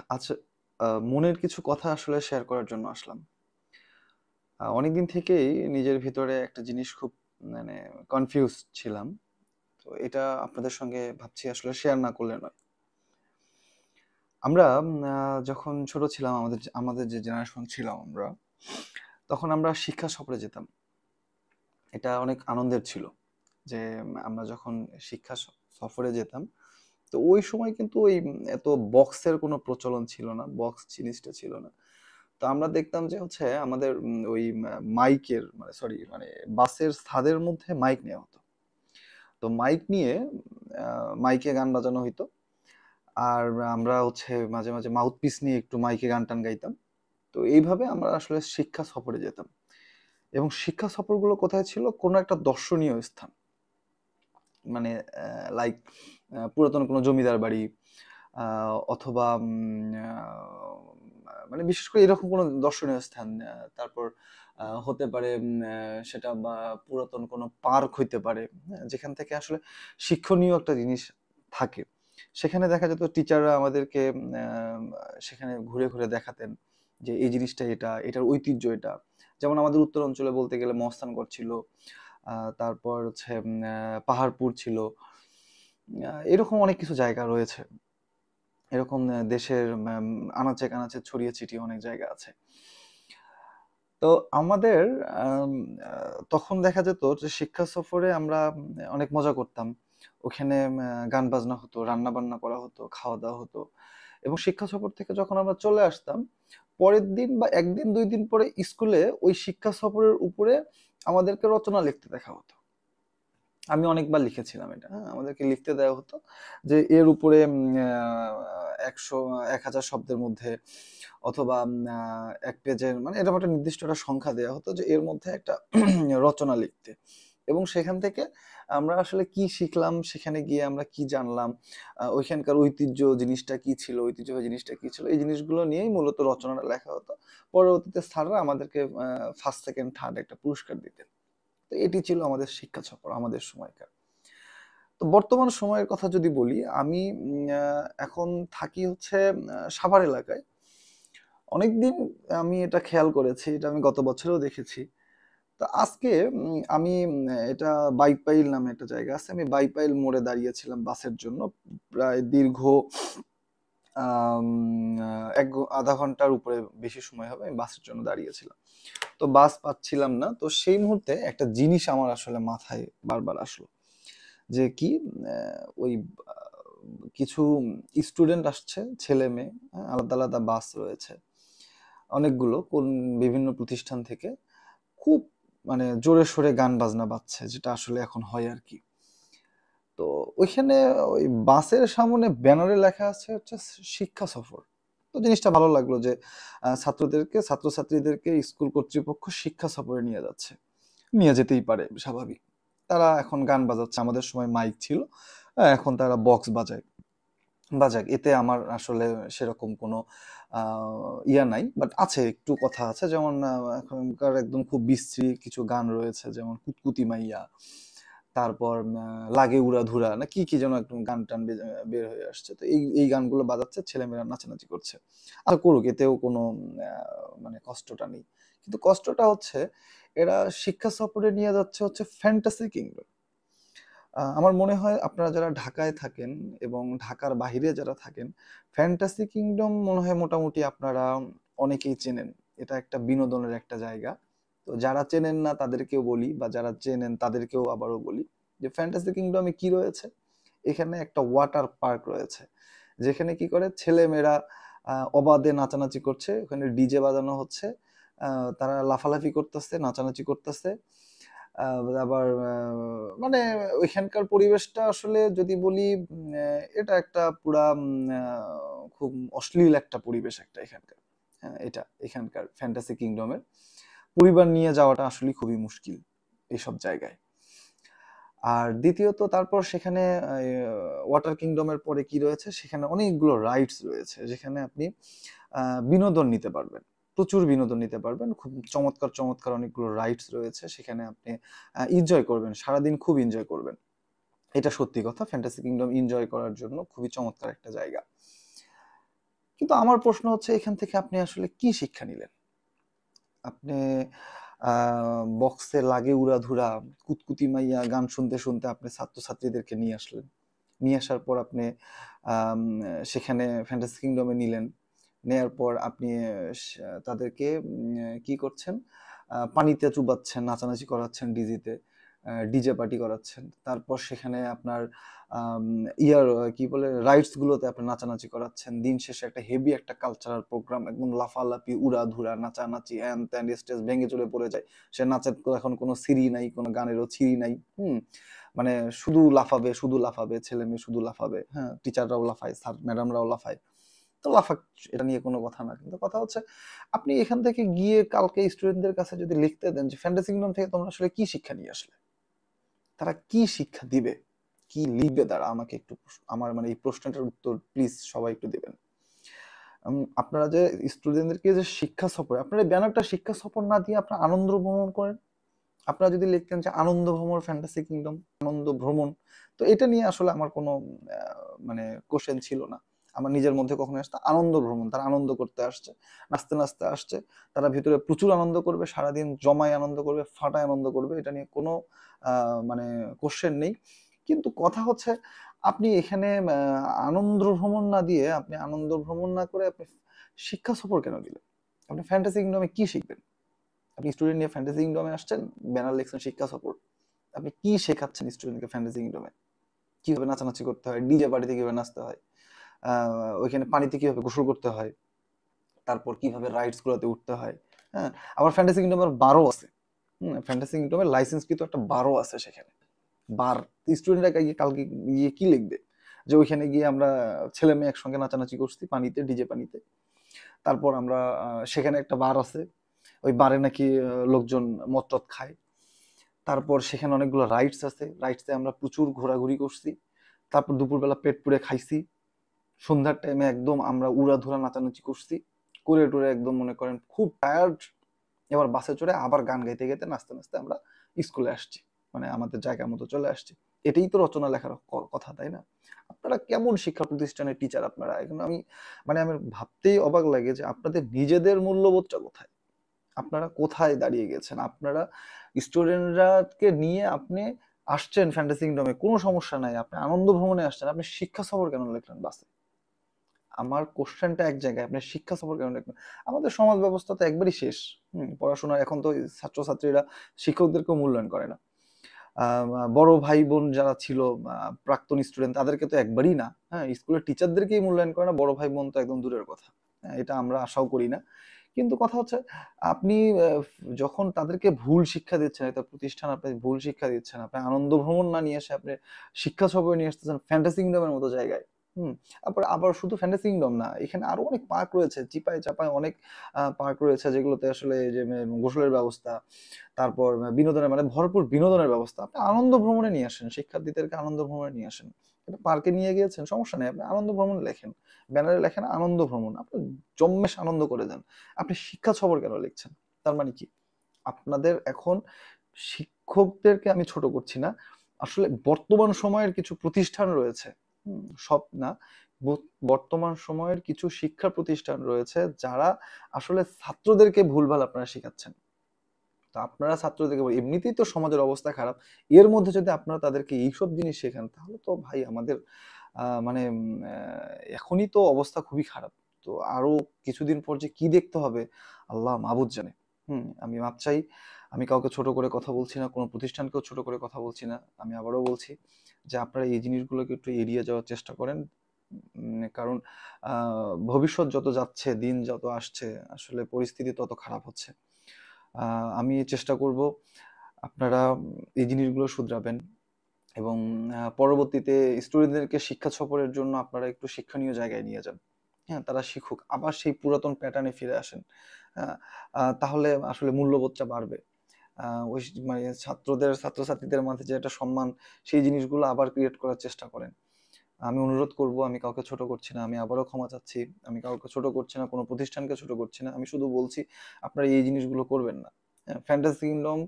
আচ্ছা, মনের কিছু কথা আসলে শেয়ার করার জন্য আসলাম। অনেকদিন থেকেই নিজের ভিতরে একটা জিনিস খুব মানে কনফিউজড ছিলাম। তো এটা আপনাদের সঙ্গে ভাবছি আসলে শেয়ার না করলে নয়। আমরা যখন ছোট ছিলাম আমাদের যে জেনারেশন ছিলাম আমরা, তখন আমরা শিক্ষা সফরে যেতাম। এটা অনেক আনন্দের ছিল যে আমরা যখন শিক্ষা সফরে যেতাম, তো ওই সময় কিন্তু ওই এত বক্সের কোনো প্রচলন ছিল না, বক্স জিনিসটা ছিল না। তো আমরা দেখতাম যে হচ্ছে আমাদের ওই মাইকের মানে সরি মানে বাসের ছাদের মধ্যে মাইক নেওয়া হতো। তো মাইক নিয়ে মাইকে গান বাজানো হইতো। আর আমরা হচ্ছে মাঝে মাঝে মাউথপিস নিয়ে একটু মাইকে গান টান গাইতাম। তো এইভাবে আমরা আসলে শিক্ষা সফরে যেতাম। এবং শিক্ষা সফরগুলো কোথায় ছিল? কোনো একটা দর্শনীয় স্থান। মানে লাইক পুরাতন কোনো জমিদার বাড়ি, অথবা মানে বিশেষ করে এরকম কোনো দর্শনীয় স্থান। তারপর হতে পারে সেটা বা পুরাতন কোনো পার্ক হইতে পারে, হ্যাঁ? যেখান থেকে আসলে শিক্ষণীয় একটা জিনিস থাকে। সেখানে দেখা যেত টিচাররা আমাদেরকে সেখানে ঘুরে ঘুরে দেখাতেন যে এই জিনিসটা এটা, এটার ঐতিহ্য এটা। যেমন আমাদের উত্তর অঞ্চলে বলতে গেলে মহাস্থানগড় ছিল, তারপর হচ্ছে পাহাড়পুর ছিল। এরকম অনেক কিছু জায়গা রয়েছে। এরকম দেশের আনাচে কানাচে ছড়িয়ে ছিটিয়ে অনেক জায়গা আছে। তো আমাদের আম আ তখন দেখা যেত যে শিক্ষা সফরে আমরা অনেক মজা করতাম। ওখানে গান বাজনা হতো, রান্না-বান্না করা হতো, খাওয়া-দাওয়া হতো। এবং শিক্ষা সফর থেকে যখন আমরা চলে আসতাম, পরের দিন বা ১ দিন ২ দিন পরে স্কুলে ওই শিক্ষা সফরের উপরে আমাদেরকে রচনা লিখতে দেখা হতো। আমি অনেকবার লিখেছিলাম এটা, হ্যাঁ? আমাদেরকে লিখতে দেওয়া হতো যে এর উপরে ১০০ ১,০০০ শব্দের মধ্যে, অথবা ১ পেজের মানে এরকম একটা নির্দিষ্ট একটা সংখ্যা দেয়া হতো যে এর মধ্যে একটা রচনা লিখতে। এবং সেখান থেকে আমরা আসলে কি শিখলাম, সেখানে গিয়ে আমরা কি জানলাম, ওইখানকার ঐতিহ্য জিনিসটা কি ছিল, ঐতিহ্যবাহী জিনিসটা কি ছিল, এই জিনিসগুলো নিয়েই মূলত রচনাটা লেখা হতো। পরবর্তীতে স্যাররা আমাদেরকে ফার্স্ট, সেকেন্ড, থার্ড একটা পুরস্কার দিতেন। তো এটি ছিল আমাদের শিক্ষা সফর আমাদের সময়কার। তো বর্তমান সময়ের কথা যদি বলি, আমি এখন থাকি হচ্ছে সাভার এলাকায়। অনেকদিন আমি এটা খেয়াল করেছি, এটা আমি গত বছরেও দেখেছি। তো আজকে আমি এটা বাইপাইল নামে একটা জায়গা আছে। আমি বাইপাইল মোড়ে দাঁড়িয়েছিলাম বাসের জন্য। প্রায় দীর্ঘ আম আ ১ ০.৫ ঘন্টার উপরে বেশি সময় হবে আমি বাসের জন্য দাঁড়িয়েছিলাম। তো বাস পাচ্ছিলাম না। তো সেই মুহূর্তে একটা জিনিস আমার আসলে মাথায় বারবার আসলো। যে কি অ্যা ওই আ কিছু স্টুডেন্ট আসছে, ছেলে-মেয়ে, হ্যাঁ? আলাদা, আলাদা বাস রয়েছে। অনেকগুলো বিভিন্ন প্রতিষ্ঠান থেকে খুব মানে জোরে সোরে গান বাজনা বাজছে, যেটা আসলে এখন হয় আরকি। তো ওইখানে ওই বাসের সামনে ব্যানারে লেখা আছে হচ্ছে শিক্ষা সফর। তো জিনিসটা ভালো লাগলো যে ছাত্রছাত্রীদেরকে স্কুল কর্তৃপক্ষ শিক্ষা সফরে নিয়ে যাচ্ছে। নিয়ে যেতেই পারে, স্বাভাবিক। তারা এখন গান বাজাচ্ছে। আমাদের সময় মাইক ছিল। এখন তারা বক্স বাজায়। বাজাক। এতে আমার আসলে সেরকম কোনো আ ইয়া নাই। বাট আছে, একটু কথা আছে। যেমন এখনকার একদম খুব বিশ্রী কিছু গান রয়েছে, যেমন 'কুতকুতি মাইয়া', তারপর লাগে উড়াধুরা না কি যেন একদম গান-টান বের হয়ে আসছে। তো এই গানগুলো বাজাচ্ছে, ছেলেমেয়েরা নাচানাচি করছে। আর করুক, এতেও কোনো আ মানে কষ্টটা নেই। কিন্তু কষ্টটা হচ্ছে এরা শিক্ষা সফরে নিয়ে যাচ্ছে হচ্ছে ফ্যান্টাসি কিংডম। আমার মনে হয় আপনারা যারা ঢাকায় থাকেন এবং ঢাকার বাহিরে যারা থাকেন, ফ্যান্টাসি কিংডম মনে হয় মোটামুটি আপনারা অনেকেই চেনেন। এটা একটা বিনোদনের একটা জায়গা। তো যারা চেনেন না তাদেরকেও বলি, বা যারা চেনেন তাদেরকেও আবারও বলি যে ফ্যান্টাসি কিংডমে কি রয়েছে? এখানে একটা ওয়াটার পার্ক রয়েছে। যেখানে কি করে ছেলেমেয়েরা অবাধে নাচানাচি করছে। ওখানে ডিজে বাজানো হচ্ছে। আ তারা লাফালাফি করতেছে, নাচানাচি করতেছে। আ আবার মানে ওইখানকার পরিবেশটা আসলে যদি বলি এটা একটা পুরা আ খুব অশ্লীল একটা পরিবেশ একটা এখানকার। হ্যাঁ, এটা এখানকার ফ্যান্টাসি কিংডমের। পরিবার নিয়ে যাওয়াটা আসলেই খুবই মুশকিল এইসব জায়গায়। আর দ্বিতীয়ত তারপর সেখানে ওয়াটার কিংডম এর পরে কি রয়েছে? সেখানে অনেকগুলো রাইডস রয়েছে। যেখানে আপনি আ বিনোদন নিতে পারবেন। প্রচুর বিনোদন নিতে পারবেন। খুব চমৎকার, চমৎকার অনেকগুলো রাইডস রয়েছে। সেখানে আপনি এনজয় করবেন। সারাদিন খুব এনজয় করবেন। এটা সত্যি কথা। ফ্যান্টাসি কিংডম এনজয় করার জন্য খুবই চমৎকার একটা জায়গা। কিন্তু আমার প্রশ্ন হচ্ছে এখান থেকে আপনি আসলে কি শিক্ষা নিলেন? আপনি বক্সে লাগে উড়াধুরা কুতকুতি মাইয়া গান শুনতে শুনতে আপনি ছাত্রছাত্রীদেরকে নিয়ে আসলেন। নিয়ে আসার পর আপনি আম সেখানে ফ্যান্টাসি কিংডমে নিলেন। নেয়ার পর আপনি তাদেরকে কি করছেন? পানিতে চুবাচ্ছেন, নাচানাচি করাচ্ছেন ডিজেতে। ডিজে পার্টি করাচ্ছেন। তারপর সেখানে আপনার আম ইয়ার কি বলে? রাইডস গুলোতে আপনি নাচানাচি করাচ্ছেন। দিন শেষে একটা হেভি একটা কালচারাল প্রোগ্রাম একদম লাফালাফি, উড়াধুরা, নাচানাচি, হ্যান-ত্যান, স্টেজ ভেঙে চুরে পড়ে যায়। সে নাচের তো এখন কোনো সিঁড়ি নাই, কোনো গানেরও ছিরি নাই। হুম? মানে শুধু লাফাবে, শুধু লাফাবে, ছেলেমেয়ে শুধু লাফাবে। হ্যাঁ? টিচাররাও লাফায়, স্যার ম্যাডামরাও লাফায়। তো লাফাক, এটা নিয়ে কোনো কথা না। কিন্তু কথা হচ্ছে আপনি এখান থেকে গিয়ে কালকে স্টুডেন্টদের কাছে যদি লিখতে দেন যে ফ্যান্টাসি কিংডম থেকে তোমরা আসলে কি শিক্ষা নিয়ে আসলে? তারা কি শিক্ষা দিবে? কি লিখবে তারা? আমাকে একটু আমার মানে এই প্রশ্নটার উত্তর প্লিজ সবাই একটু দিবেন। আপনারা যে স্টুডেন্টদেরকে যে শিক্ষা সফর, আপনারা এই ব্যানারটা শিক্ষা সফর না দিয়ে আপনারা আনন্দ ভ্রমণ করেন। আপনারা যদি লিখতেন যে আনন্দ ভ্রমণ ফ্যান্টাসি কিংডম, আনন্দ ভ্রমণ, তো এটা নিয়ে আসলে আমার কোনো মানে কোশ্চেন ছিল না। আমার নিজের মধ্যে কখনো আসতো আনন্দ ভ্রমণ, তারা আনন্দ করতে আসছে, নাচতে নাচতে আসছে, তারা ভিতরে প্রচুর আনন্দ করবে, সারাদিন জমায় আনন্দ করবে, ফাটায় আনন্দ করবে, এটা নিয়ে কোনো মানে কোশ্চেন নেই। কিন্তু কথা হচ্ছে আপনি এখানে আনন্দ ভ্রমণ না দিয়ে, আপনি আনন্দ ভ্রমণ না করে আপনি শিক্ষা সফর কেন দিলেন? আপনি ফ্যান্টাসি কিংডমে কি শিখবেন? আপনি স্টুডেন্ট নিয়ে ফ্যান্টাসি কিংডমে আসছেন, ব্যানার লিখছেন শিক্ষা সফর। আপনি কি শেখাচ্ছেন স্টুডেন্টকে ফ্যান্টাসি কিংডমে? কিভাবে নাচানাচি করতে হয়, ডিজে পার্টিতে কিভাবে নাচতে হয়, ওইখানে পানিতে কিভাবে গোসল করতে হয়, তারপর কিভাবে রাইডস গুলোতে উঠতে হয়। হ্যাঁ, আবার ফ্যান্টাসি কিংডমের বারও আছে। ফ্যান্টাসি কিংডমের লাইসেন্স কিন্তু একটা বারও আছে সেখানে। বার স্টুডেন্টরা গিয়ে কালকে গিয়ে কি লিখবে? যে ওইখানে গিয়ে আমরা ছেলে মেয়ে একসঙ্গে নাচানাচি করছি পানিতে, ডিজে পানিতে। তারপর আমরা সেখানে একটা বার আছে, ওই বারে নাকি লোকজন মদ টদ খায়। তারপর সেখানে অনেকগুলো রাইডস আছে, রাইডসে আমরা প্রচুর ঘোরাঘুরি করছি। তারপর দুপুরবেলা পেট পুড়ে খাইছি। সন্ধ্যার টাইমে একদম আমরা উড়াধুরা নাচানাচি করছি, করে টুরে একদম মনে করেন খুব টায়ার্ড। এবার বাসে চড়ে আবার গান গাইতে গাইতে নাচতে নাচতে আমরা স্কুলে আসছি, মানে আমাদের জায়গা মতো চলে আসছি। এটাই তো রচনা লেখার কথা, তাই না? আপনারা কেমন শিক্ষা প্রতিষ্ঠানের টিচার আপনারা? এখন আমি মানে আমি ভাবতেই অবাক লাগে যে আপনাদের নিজেদের মূল্যবোধটা কোথায়? আপনারা কোথায় দাঁড়িয়ে গেছেন? আপনারা স্টুডেন্টরাকে নিয়ে আপনি আসছেন ফ্যান্টাসি কিংডমে, কোনো সমস্যা নাই। আপনি আনন্দ ভ্রমণে আসছেন। আপনি শিক্ষা সফর কেন লিখলেন বাসে? আমার কোশ্চেনটা এক জায়গায়, আপনি শিক্ষা সফর কেন লিখলেন? আমাদের সমাজ ব্যবস্থা তো একবারই শেষ। পড়াশোনা এখন তো ছাত্রছাত্রীরা শিক্ষকদেরকেও মূল্যায়ন করে না। বড় ভাই বোন যারা ছিল প্রাক্তন স্টুডেন্ট তাদেরকে তো একবারই না, হ্যাঁ, স্কুলের টিচারদেরকেই মূল্যায়ন করে না, বড় ভাই বোন তো একদম দূরের কথা। হ্যাঁ, এটা আমরা আশাও করি না। কিন্তু কথা হচ্ছে আপনি যখন তাদেরকে ভুল শিক্ষা দিচ্ছেন, একটা প্রতিষ্ঠান আপনি ভুল শিক্ষা দিচ্ছেন, আপনি আনন্দ ভ্রমণ না নিয়ে এসে আপনি শিক্ষা সফরে নিয়ে আসতেছেন ফ্যান্টাসি কিংডমের মতো জায়গায়। হুম, আবার আবার শুধু ফ্যান্টাসি কিংডম না, এখানে আরো অনেক পার্ক রয়েছে, চিপায় চাপায় অনেক পার্ক রয়েছে যেগুলোতে আসলে এই যে গোসলের ব্যবস্থা, তারপর বিনোদনের মানে ভরপুর বিনোদনের ব্যবস্থা। আপনি আনন্দ ভ্রমণে নিয়ে আসেন, শিক্ষার্থীদেরকে আনন্দ ভ্রমণে নিয়ে আসেন। এটা পার্কে নিয়ে গিয়েছেন, সমস্যা নেই, আপনি আনন্দ ভ্রমণ লেখেন, ব্যানারে লেখেন আনন্দ ভ্রমণ, আপনি জম্মেশ আনন্দ করে দেন। আপনি শিক্ষা সফর কেন লিখছেন? তার মানে কি আপনাদের এখন শিক্ষকদেরকে আমি ছোট করছি না, আসলে বর্তমান সময়ের কিছু প্রতিষ্ঠান রয়েছে, সব না, বর্তমান সময়ের কিছু শিক্ষা প্রতিষ্ঠান রয়েছে যারা আসলে ছাত্রদেরকে ভুলভাল আপনারা শেখাচ্ছেন। তো আপনারা ছাত্রদেরকে এমনিতেই তো সমাজের অবস্থা খারাপ, এর মধ্যে যদি আপনারা তাদেরকে এইসব জিনিস শেখান তাহলে তো ভাই আমাদের মানে এখনই তো অবস্থা খুবই খারাপ। তো আরো কিছুদিন পর যে কি দেখতে হবে আল্লাহ মাবুদ জানে। আমি মাপ চাই, আমি কাউকে ছোট করে কথা বলছি না, কোনো প্রতিষ্ঠানকেও ছোট করে কথা বলছি না। আমি আবারও বলছি যে আপনারা এই জিনিসগুলোকে একটু এড়িয়ে যাওয়ার চেষ্টা করেন। কারণ ভবিষ্যৎ যত যাচ্ছে, দিন যত আসছে, আসলে পরিস্থিতি তত খারাপ হচ্ছে। আমি চেষ্টা করব আপনারা এই জিনিসগুলো শুধরাবেন এবং পরবর্তীতে স্টুডেন্টদেরকে শিক্ষা সফরের জন্য আপনারা একটু শিক্ষণীয় জায়গায় নিয়ে যান। হ্যাঁ, তারা শিখুক, আবার সেই পুরাতন প্যাটার্নে ফিরে আসেন। হ্যাঁ, তাহলে আসলে মূল্যবোধটা বাড়বে। ওই মানে ছাত্রছাত্রীদের মাঝে যে একটা সম্মান, সেই জিনিসগুলো আবার ক্রিয়েট করার চেষ্টা করেন। আমি অনুরোধ করব, আমি কাউকে ছোট করছি না, আমি আবারও ক্ষমা চাচ্ছি। আমি কাউকে ছোট করছি না, কোনো প্রতিষ্ঠানকে ছোট করছি না। আমি শুধু বলছি আপনারা এই জিনিসগুলো করবেন না। হ্যাঁ, ফ্যান্টাসি কিংডম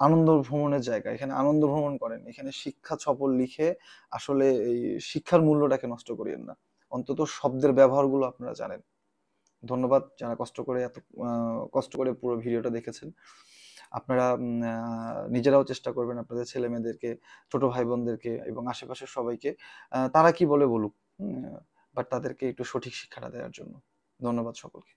আনন্দ ভ্রমণের জায়গা। এখানে আনন্দ ভ্রমণ করেন। এখানে শিক্ষা সফর লিখে আসলে এই শিক্ষার মূল্যটাকে নষ্ট করিয়েন না। অন্তত শব্দের ব্যবহারগুলো আপনারা জানেন। ধন্যবাদ যারা কষ্ট করে পুরো ভিডিওটা দেখেছেন। আপনারা নিজেরাও চেষ্টা করবেন আপনাদের ছেলেমেয়েদেরকে, ছোট ভাই-বোনদেরকে এবং আশেপাশের সবাইকে তারা কি বলে বলুক, বাট তাদেরকে একটু সঠিক শিক্ষাটা দেওয়ার জন্য। ধন্যবাদ সকলকে।